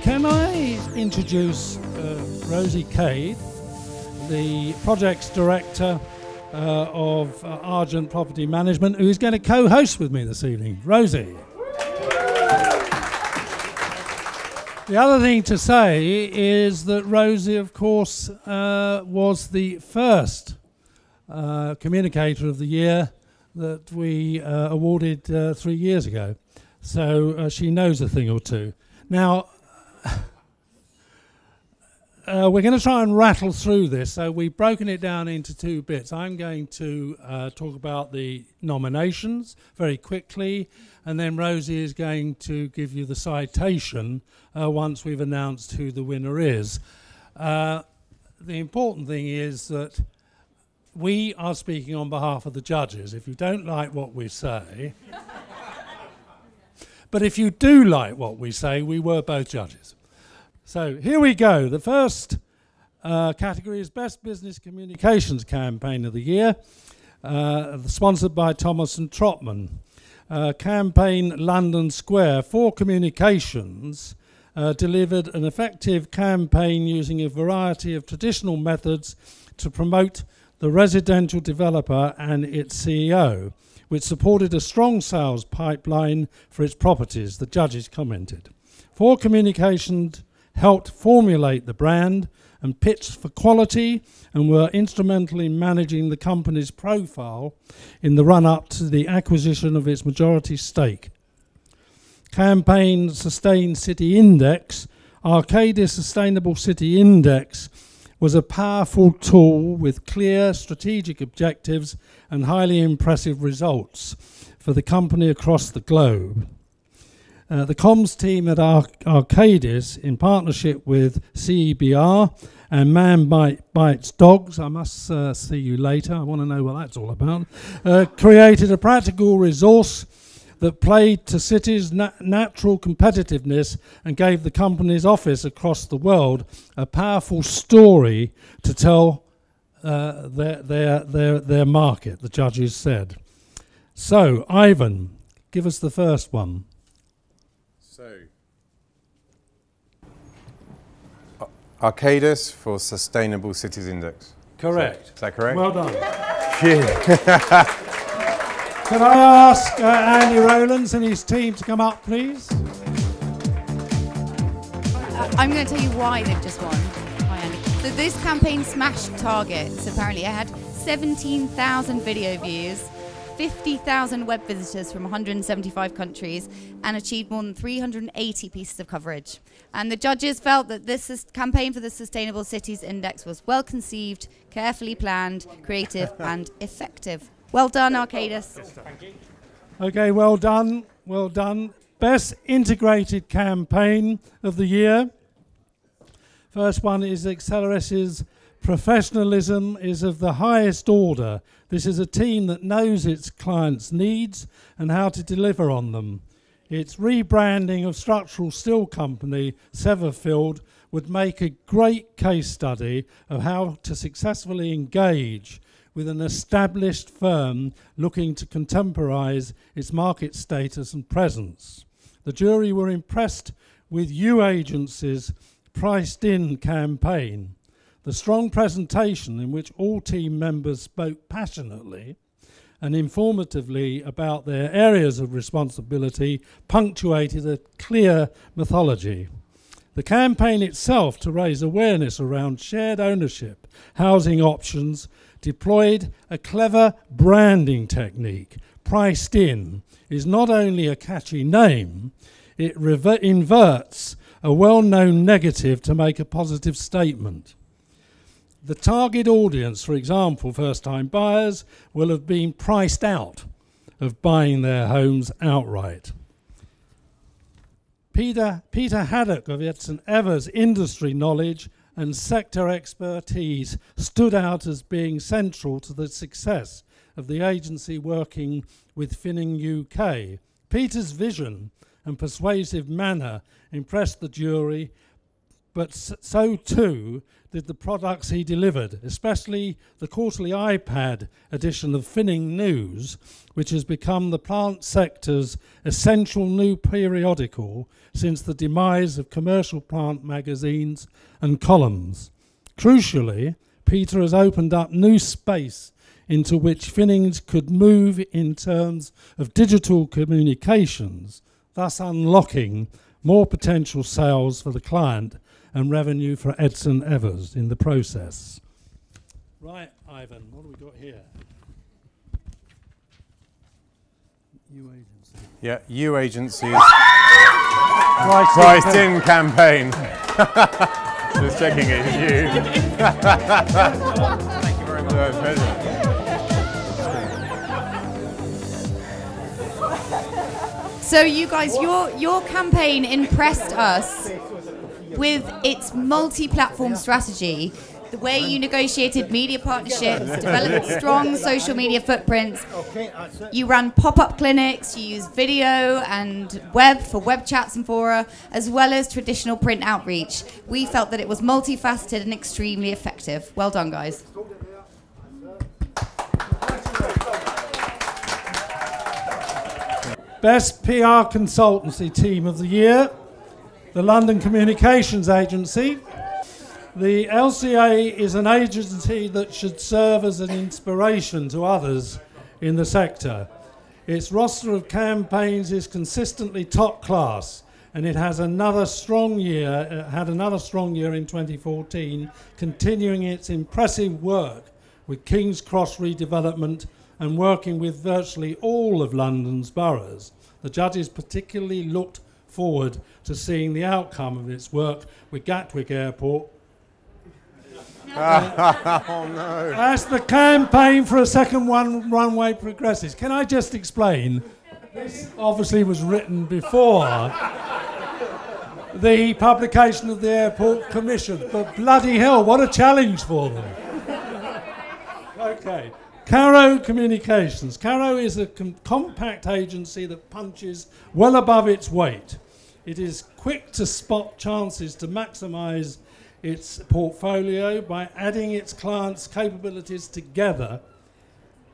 Can I introduce Rosie Cade, the projects director of Argent Property Management, who is going to co-host with me this evening. Rosie. The other thing to say is that Rosie, of course, was the first Communicator of the Year that we awarded 3 years ago. So she knows a thing or two. Now, we're going to try and rattle through this. So we've broken it down into two bits. I'm going to talk about the nominations very quickly, and then Rosie is going to give you the citation once we've announced who the winner is. The important thing is that we are speaking on behalf of the judges. If you don't like what we say, but if you do like what we say, we were both judges. So here we go. The first category is Best Business Communications Campaign of the Year, sponsored by Thomas and Trotman. Campaign London Square for Communications delivered an effective campaign using a variety of traditional methods to promote the residential developer and its CEO, which supported a strong sales pipeline for its properties, the judges commented. For Communications helped formulate the brand and pitched for quality and were instrumental in managing the company's profile in the run-up to the acquisition of its majority stake. Campaign Sustained City Index, Arcadis Sustainable City Index, was a powerful tool with clear strategic objectives and highly impressive results for the company across the globe. The comms team at Arcadis, in partnership with CEBR and Man Bites Dogs, I must see you later, I want to know what that's all about, created a practical resource that played to cities' natural competitiveness and gave the company's office across the world a powerful story to tell their market, the judges said. So, Ivan, give us the first one. So, Arcadis for Sustainable Cities Index. Correct. Is that correct? Well done. Yeah. Can I ask Andy Rowlands and his team to come up, please? I'm going to tell you why they've just won. Hi, Andy. So this campaign smashed targets. Apparently, it had 17,000 video views, 50,000 web visitors from 175 countries, and achieved more than 380 pieces of coverage. And the judges felt that this campaign for the Sustainable Cities Index was well conceived, carefully planned, creative, and effective. Well done, Arcadis. Thank you. Okay, well done, well done. Best Integrated Campaign of the Year. First one is Acceleris's professionalism is of the highest order. This is a team that knows its clients' needs and how to deliver on them. Its rebranding of structural steel company Severfield would make a great case study of how to successfully engage with an established firm looking to contemporize its market status and presence. The jury were impressed with U Agency's priced-in campaign. The strong presentation in which all team members spoke passionately and informatively about their areas of responsibility punctuated a clear mythology. The campaign itself, to raise awareness around shared ownership, housing options, deployed a clever branding technique. Priced In is not only a catchy name, it inverts a well-known negative to make a positive statement. The target audience, for example, first-time buyers, will have been priced out of buying their homes outright. Peter Haddock of Edson Evers' industry knowledge and sector expertise stood out as being central to the success of the agency working with Finning UK. Peter's vision and persuasive manner impressed the jury, but so too did the products he delivered, especially the quarterly iPad edition of Finning News, which has become the plant sector's essential new periodical since the demise of commercial plant magazines and columns. Crucially, Peter has opened up new space into which Finnings could move in terms of digital communications, thus unlocking more potential sales for the client and revenue for Edson Evers in the process. Right, Ivan, what have we got here? U agency. Yeah, U agency is priced in campaign. Just checking it is you. Thank you very much. Pleasure. So you guys, your campaign impressed us with its multi-platform strategy, the way you negotiated media partnerships, developed strong social media footprints. You ran pop-up clinics, you used video and web for web chats and fora, as well as traditional print outreach. We felt that it was multifaceted and extremely effective. Well done, guys. Best PR Consultancy Team of the Year, the London Communications Agency. The LCA is an agency that should serve as an inspiration to others in the sector. Its roster of campaigns is consistently top class, and it has another strong year. Had another strong year in 2014, continuing its impressive work with King's Cross redevelopment and working with virtually all of London's boroughs. The judges particularly looked forward to seeing the outcome of its work with Gatwick Airport. Oh no. As the campaign for a second runway progresses. Can I just explain? This obviously was written before the publication of the Airport Commission, but bloody hell, what a challenge for them. Okay. Caro Communications. Caro is a compact agency that punches well above its weight. It is quick to spot chances to maximise its portfolio by adding its clients' capabilities together,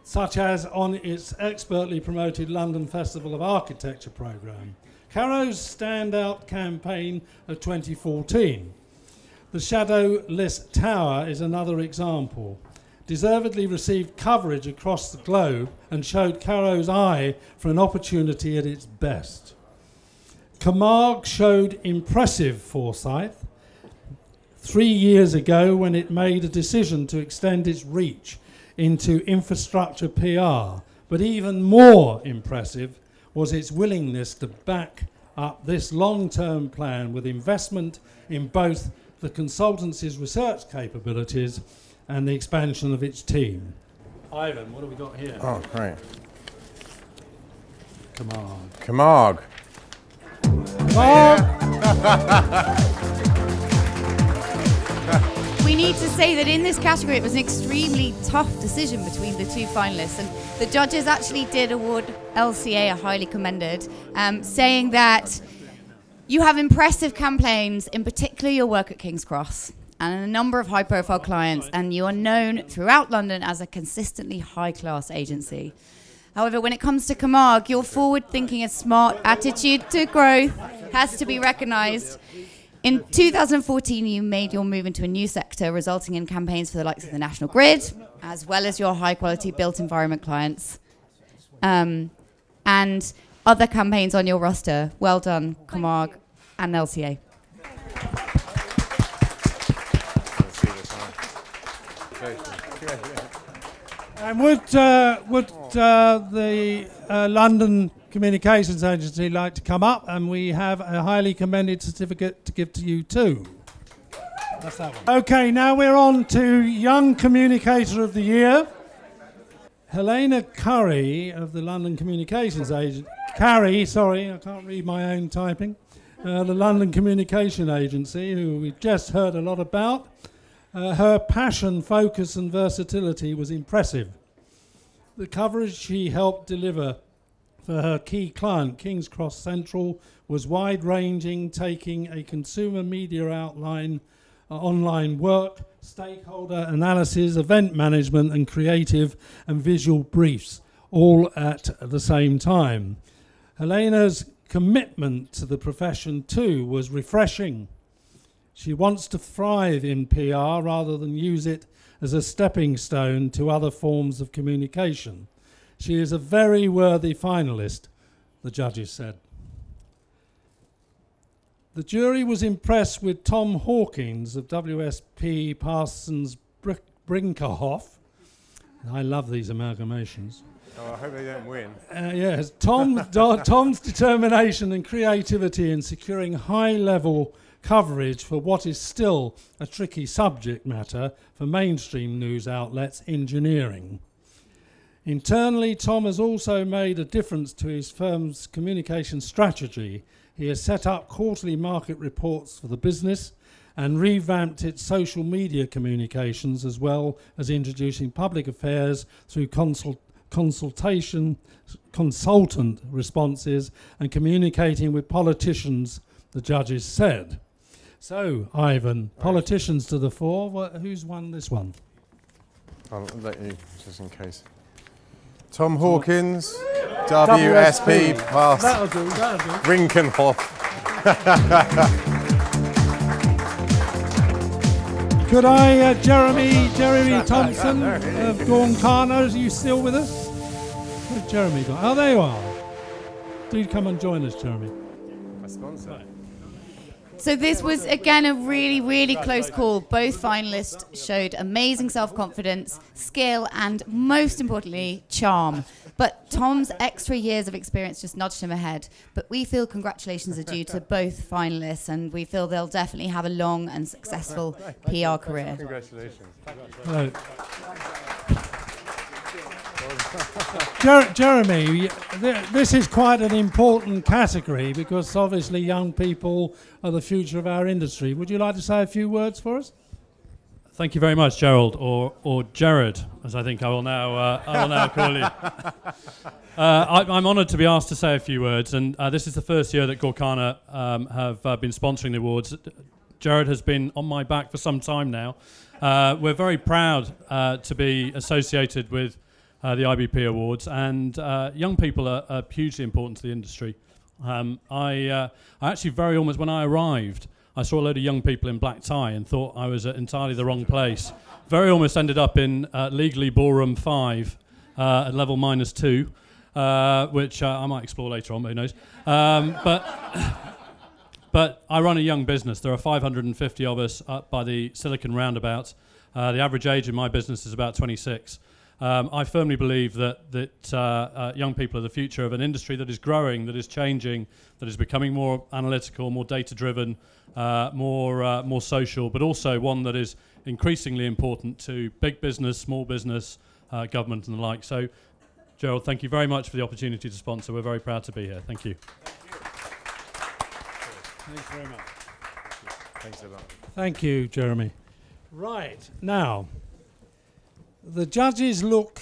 such as on its expertly promoted London Festival of Architecture programme. Caro's standout campaign of 2014. The Shadowless Tower is another example. Deservedly received coverage across the globe and showed Caro's eye for an opportunity at its best. Camargue showed impressive foresight 3 years ago when it made a decision to extend its reach into infrastructure PR, but even more impressive was its willingness to back up this long-term plan with investment in both the consultancy's research capabilities and the expansion of its team. Ivan, what have we got here? Oh, great. Camargue. Camargue. We need to say that in this category it was an extremely tough decision between the two finalists, and the judges actually did award LCA a highly commended, saying that you have impressive campaigns, in particular your work at King's Cross and a number of high-profile clients, and you are known throughout London as a consistently high-class agency. However, when it comes to Camargue, your forward-thinking and smart attitude to growth has to be recognised. In 2014, you made your move into a new sector, resulting in campaigns for the likes of the National Grid, as well as your high-quality built environment clients, and other campaigns on your roster. Well done, Camargue and LCA. And would the London Communications Agency like to come up? And we have a highly commended certificate to give to you too. That's that one. Okay, now we're on to Young Communicator of the Year. Helena Curry of the London Communications Agency. Carey, sorry, I can't read my own typing. The London Communication Agency, who we've just heard a lot about. Her passion, focus and versatility was impressive. The coverage she helped deliver for her key client, King's Cross Central, was wide-ranging, taking a consumer media outline, online work, stakeholder analysis, event management, and creative and visual briefs, all at the same time. Helena's commitment to the profession, too, was refreshing. She wants to thrive in PR rather than use it as a stepping stone to other forms of communication. She is a very worthy finalist, the judges said. The jury was impressed with Tom Hawkins of WSP Parsons Brinkerhoff. I love these amalgamations. Oh, I hope they don't win. Yes, Tom's determination and creativity in securing high-level coverage for what is still a tricky subject matter for mainstream news outlets, engineering. Internally, Tom has also made a difference to his firm's communication strategy. He has set up quarterly market reports for the business and revamped its social media communications, as well as introducing public affairs through consultant responses and communicating with politicians, the judges said. So, Ivan, politicians to the fore. Who's won this one? I'll let you, just in case. Tom Hawkins, WSP Pass. That'll do. Rinkenhoff. Could I, Jeremy Thompson of Gornkana, are you still with us? Where's Jeremy gone? Oh, there you are. Do come and join us, Jeremy. My sponsor. Right. So this was, again, a really, really close call. Both finalists showed amazing self-confidence, skill, and most importantly, charm. But Tom's extra years of experience just nudged him ahead. But we feel congratulations are due to both finalists, and we feel they'll definitely have a long and successful PR career. Congratulations. Hello. Jeremy, this is quite an important category because obviously young people are the future of our industry. Would you like to say a few words for us? Thank you very much, Gerald, or Jared, as I think I will now call you. I'm honoured to be asked to say a few words, and this is the first year that Gorkana have been sponsoring the awards. Jared has been on my back for some time now. We're very proud to be associated with the IBP Awards, and young people are hugely important to the industry. I actually very almost, when I arrived, I saw a load of young people in black tie and thought I was at entirely the wrong place. Very almost ended up in legally ballroom 5 at level -2, which I might explore later on, but who knows. But I run a young business. There are 550 of us up by the Silicon Roundabout. The average age in my business is about 26. I firmly believe that young people are the future of an industry that is growing, that is changing, that is becoming more analytical, more data-driven, more social, but also one that is increasingly important to big business, small business, government and the like. So, Gerald, thank you very much for the opportunity to sponsor. We're very proud to be here. Thank you. Thanks very much. Thanks a lot. Thank you, Jeremy. Right, now, the judges look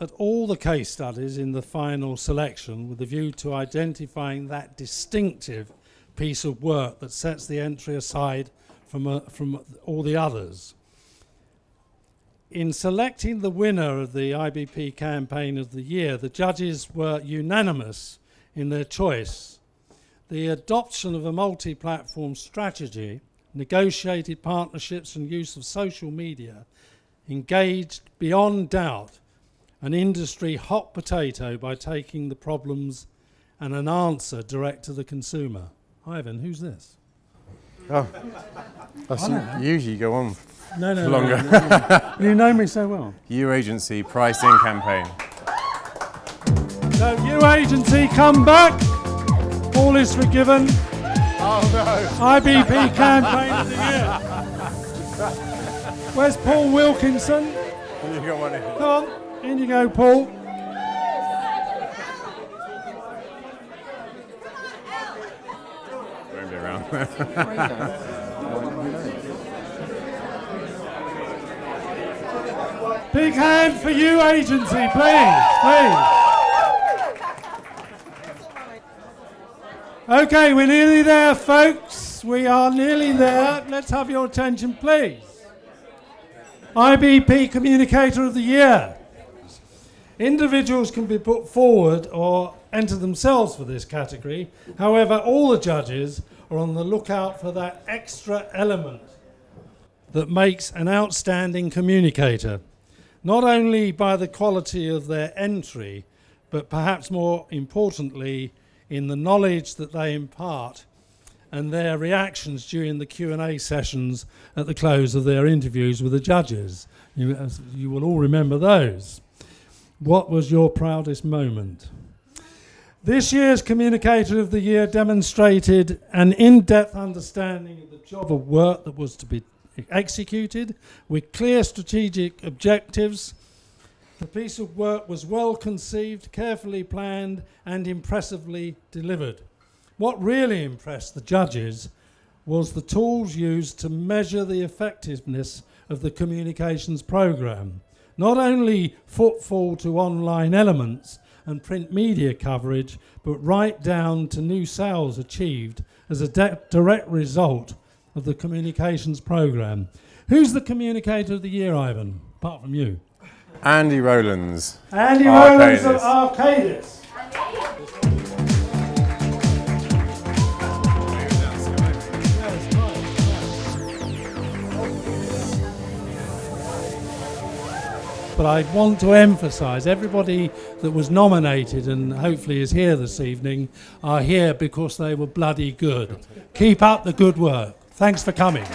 at all the case studies in the final selection with a view to identifying that distinctive piece of work that sets the entry aside from all the others. In selecting the winner of the IBP Campaign of the Year, the judges were unanimous in their choice. The adoption of a multi-platform strategy, negotiated partnerships and use of social media engaged beyond doubt an industry hot potato by taking the problems and an answer direct to the consumer. Ivan, who's this? Oh, you usually go on longer. No. You know me so well. U Agency pricing campaign. So, U Agency, come back. All is forgiven. Oh no. IBP Campaign of the Year. Where's Paul Wilkinson? You got one in. Come on, in you go, Paul. Won't be around. Big hand for you, agency, please, please. Okay, we're nearly there, folks. We are nearly there. Let's have your attention, please. IBP Communicator of the Year. Individuals can be put forward or enter themselves for this category. However, all the judges are on the lookout for that extra element that makes an outstanding communicator, not only by the quality of their entry, but perhaps more importantly, in the knowledge that they impart and their reactions during the Q&A sessions at the close of their interviews with the judges. You will all remember those. What was your proudest moment? This year's Communicator of the Year demonstrated an in-depth understanding of the job of work that was to be executed with clear strategic objectives. The piece of work was well conceived, carefully planned, and impressively delivered. What really impressed the judges was the tools used to measure the effectiveness of the communications programme. Not only footfall to online elements and print media coverage, but right down to new sales achieved as a direct result of the communications programme. Who's the Communicator of the Year, Ivan, apart from you? Andy Rowlands. Andy Rowlands of Arcadis. But I want to emphasise everybody that was nominated and hopefully is here this evening are here because they were bloody good. Keep up the good work. Thanks for coming.